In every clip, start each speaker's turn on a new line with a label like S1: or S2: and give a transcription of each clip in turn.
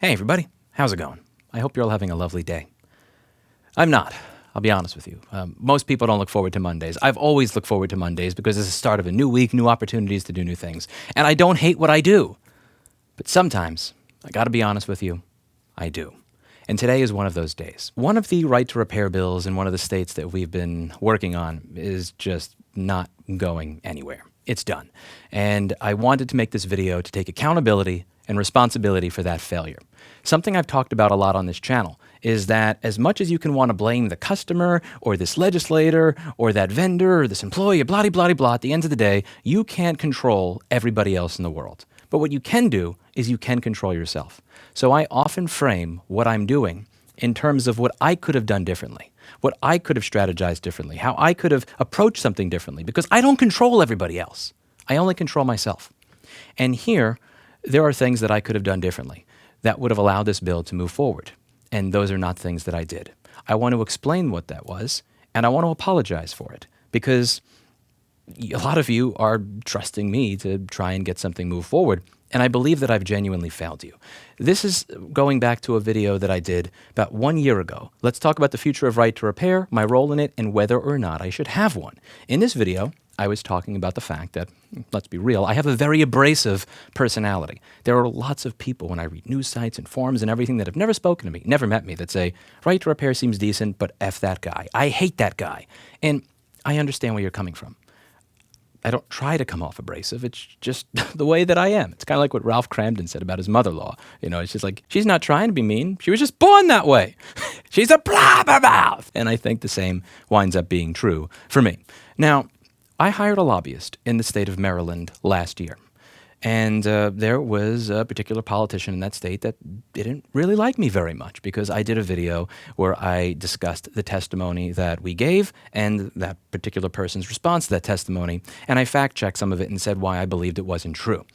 S1: Hey everybody, how's it going? I hope you're all having a lovely day. I'm not. I'll be honest with you. Most people don't look forward to Mondays. I've always looked forward to Mondays because it's the start of a new week, new opportunities to do new things. And I don't hate what I do. But sometimes, I gotta be honest with you, I do. And today is one of those days. One of the right to repair bills in one of the states that we've been working on is just not going anywhere. It's done. And I wanted to make this video to take accountability and responsibility for that failure. Something I've talked about a lot on this channel is that as much as you can want to blame the customer or this legislator or that vendor or this employee, blah, blah, blah, blah, at the end of the day, you can't control everybody else in the world. But what you can do is you can control yourself. So I often frame what I'm doing in terms of what I could have done differently, what I could have strategized differently, how I could have approached something differently, because I don't control everybody else. I only control myself. And here, there are things that I could have done differently that would have allowed this bill to move forward. And those are not things that I did. I want to explain what that was, and I want to apologize for it, because a lot of you are trusting me to try and get something moved forward, and I believe that I've genuinely failed you. This is going back to a video that I did about 1 year ago. Let's talk about the future of right to repair, my role in it, and whether or not I should have one. In this video, I was talking about the fact that, let's be real, I have a very abrasive personality. There are lots of people when I read news sites and forums and everything that have never spoken to me, never met me, that say, right to repair seems decent, but F that guy. I hate that guy. And I understand where you're coming from. I don't try to come off abrasive. It's just the way that I am. It's kind of like what Ralph Cramden said about his mother-in-law. You know, it's just like, she's not trying to be mean. She was just born that way. She's a blabbermouth. And I think the same winds up being true for me. Now, I hired a lobbyist in the state of Maryland last year. And there was a particular politician in that state that didn't really like me very much because I did a video where I discussed the testimony that we gave and that particular person's response to that testimony. And I fact-checked some of it and said why I believed it wasn't true.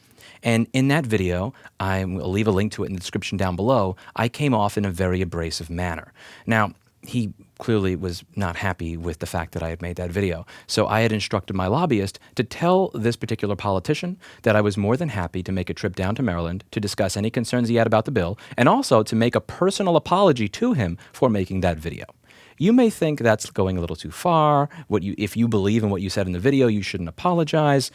S1: And in that video, I will leave a link to it in the description down below, I came off in a very abrasive manner. Now, he clearly was not happy with the fact that I had made that video. So I had instructed my lobbyist to tell this particular politician that I was more than happy to make a trip down to Maryland to discuss any concerns he had about the bill, and also to make a personal apology to him for making that video. You may think that's going a little too far. If you believe in what you said in the video, you shouldn't apologize.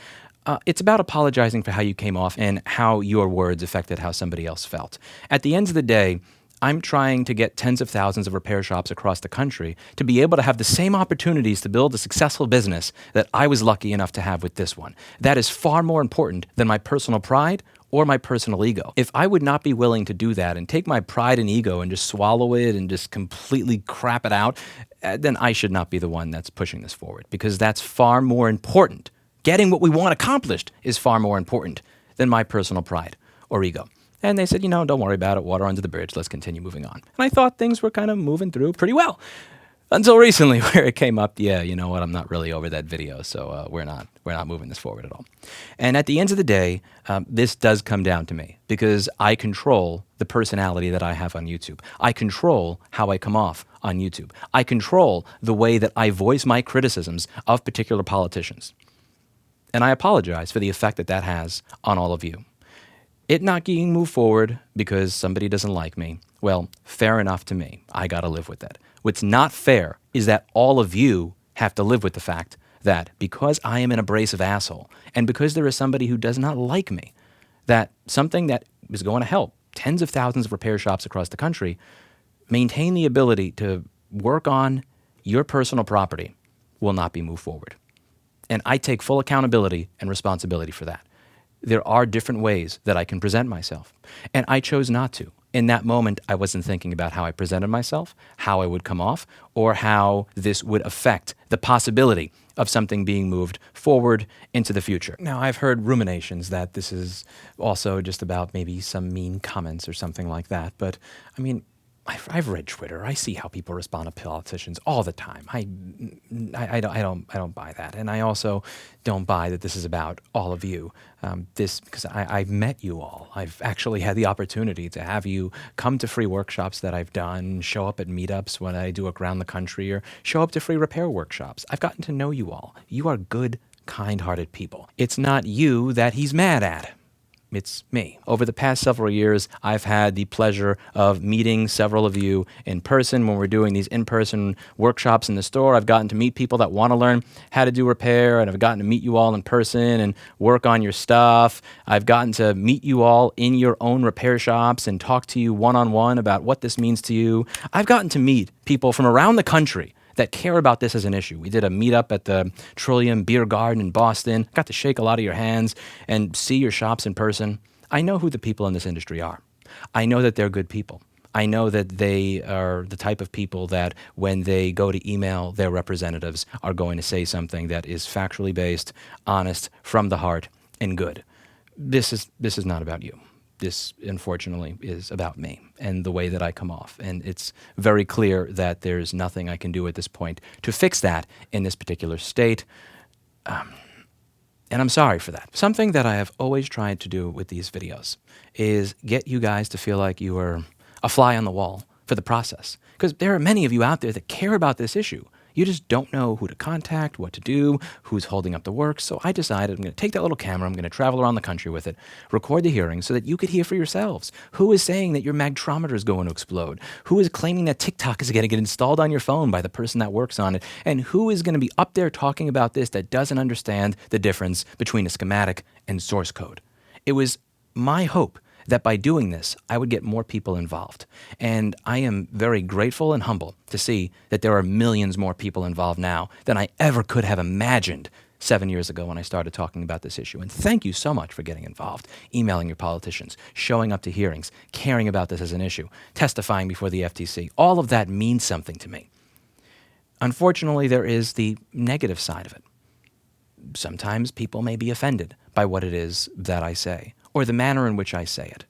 S1: It's about apologizing for how you came off and how your words affected how somebody else felt. At the end of the day, I'm trying to get tens of thousands of repair shops across the country to be able to have the same opportunities to build a successful business that I was lucky enough to have with this one. That is far more important than my personal pride or my personal ego. If I would not be willing to do that and take my pride and ego and just swallow it and just completely crap it out, then I should not be the one that's pushing this forward, because that's far more important. Getting what we want accomplished is far more important than my personal pride or ego. And they said, don't worry about it, water under the bridge, let's continue moving on. And I thought things were kind of moving through pretty well. Until recently, where it came up, yeah, you know what, I'm not really over that video, so we're not moving this forward at all. And at the end of the day, this does come down to me, because I control the personality that I have on YouTube. I control how I come off on YouTube. I control the way that I voice my criticisms of particular politicians. And I apologize for the effect that that has on all of you. It not getting moved forward because somebody doesn't like me, well, fair enough to me. I got to live with that. What's not fair is that all of you have to live with the fact that because I am an abrasive asshole and because there is somebody who does not like me, that something that is going to help tens of thousands of repair shops across the country maintain the ability to work on your personal property will not be moved forward. And I take full accountability and responsibility for that. There are different ways that I can present myself, and I chose not to. In that moment, I wasn't thinking about how I presented myself, how I would come off, or how this would affect the possibility of something being moved forward into the future. Now, I've heard ruminations that this is also just about maybe some mean comments or something like that, but I mean, I've read Twitter. I see how people respond to politicians all the time. I don't buy that, and I also don't buy that this is about all of you. Because I've met you all. I've actually had the opportunity to have you come to free workshops that I've done, show up at meetups when I do around the country, or show up to free repair workshops. I've gotten to know you all. You are good, kind-hearted people. It's not you that he's mad at. It's me. Over the past several years, I've had the pleasure of meeting several of you in person when we're doing these in-person workshops in the store. I've gotten to meet people that want to learn how to do repair, and I've gotten to meet you all in person and work on your stuff. I've gotten to meet you all in your own repair shops and talk to you one-on-one about what this means to you. I've gotten to meet people from around the country that care about this as an issue. We did a meetup at the Trillium Beer Garden in Boston. Got to shake a lot of your hands and see your shops in person. I know who the people in this industry are. I know that they're good people. I know that they are the type of people that when they go to email their representatives are going to say something that is factually based, honest, from the heart, and good. This is not about you. This, unfortunately, is about me and the way that I come off. And it's very clear that there's nothing I can do at this point to fix that in this particular state. And I'm sorry for that. Something that I have always tried to do with these videos is get you guys to feel like you are a fly on the wall for the process. Because there are many of you out there that care about this issue. You just don't know who to contact, what to do, who's holding up the work. So I decided I'm going to take that little camera, I'm going to travel around the country with it, record the hearings so that you could hear for yourselves. Who is saying that your magtrometer is going to explode? Who is claiming that TikTok is going to get installed on your phone by the person that works on it? And who is going to be up there talking about this that doesn't understand the difference between a schematic and source code? It was my hope that by doing this, I would get more people involved. And I am very grateful and humble to see that there are millions more people involved now than I ever could have imagined 7 years ago when I started talking about this issue. And thank you so much for getting involved, emailing your politicians, showing up to hearings, caring about this as an issue, testifying before the FTC. All of that means something to me. Unfortunately, there is the negative side of it. Sometimes people may be offended by what it is that I say, or the manner in which I say it.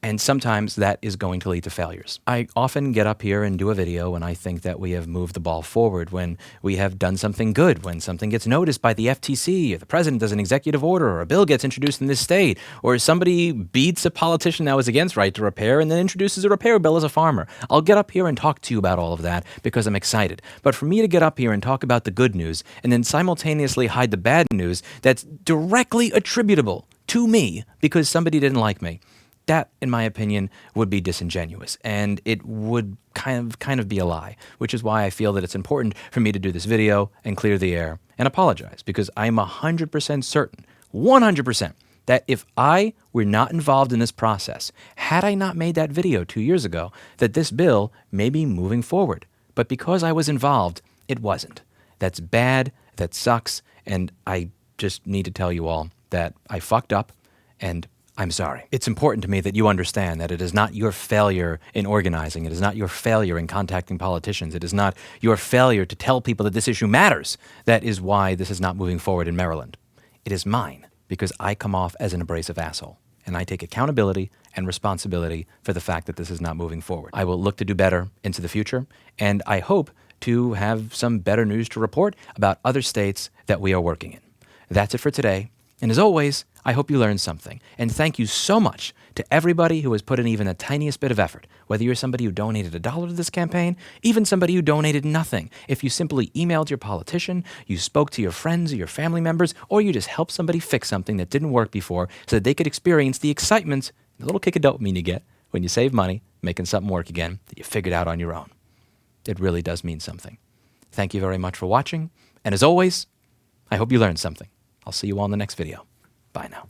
S1: And sometimes that is going to lead to failures. I often get up here and do a video when I think that we have moved the ball forward, when we have done something good, when something gets noticed by the FTC, or the president does an executive order, or a bill gets introduced in this state, or somebody beats a politician that was against right to repair and then introduces a repair bill as a farmer. I'll get up here and talk to you about all of that because I'm excited. But for me to get up here and talk about the good news and then simultaneously hide the bad news that's directly attributable to me because somebody didn't like me, that, in my opinion, would be disingenuous, and it would kind of be a lie, which is why I feel that it's important for me to do this video and clear the air and apologize, because I'm 100% certain, 100%, that if I were not involved in this process, had I not made that video 2 years ago, that this bill may be moving forward. But because I was involved, it wasn't. That's bad, that sucks, and I just need to tell you all that I fucked up, and I'm sorry. It's important to me that you understand that it is not your failure in organizing. It is not your failure in contacting politicians. It is not your failure to tell people that this issue matters. That is why this is not moving forward in Maryland. It is mine because I come off as an abrasive asshole. And I take accountability and responsibility for the fact that this is not moving forward. I will look to do better into the future. And I hope to have some better news to report about other states that we are working in. That's it for today. And as always, I hope you learned something. And thank you so much to everybody who has put in even the tiniest bit of effort, whether you're somebody who donated $1 to this campaign, even somebody who donated nothing. If you simply emailed your politician, you spoke to your friends or your family members, or you just helped somebody fix something that didn't work before so that they could experience the excitement, the little kick of dopamine you get when you save money, making something work again that you figured out on your own. It really does mean something. Thank you very much for watching. And as always, I hope you learned something. I'll see you all in the next video. Bye now.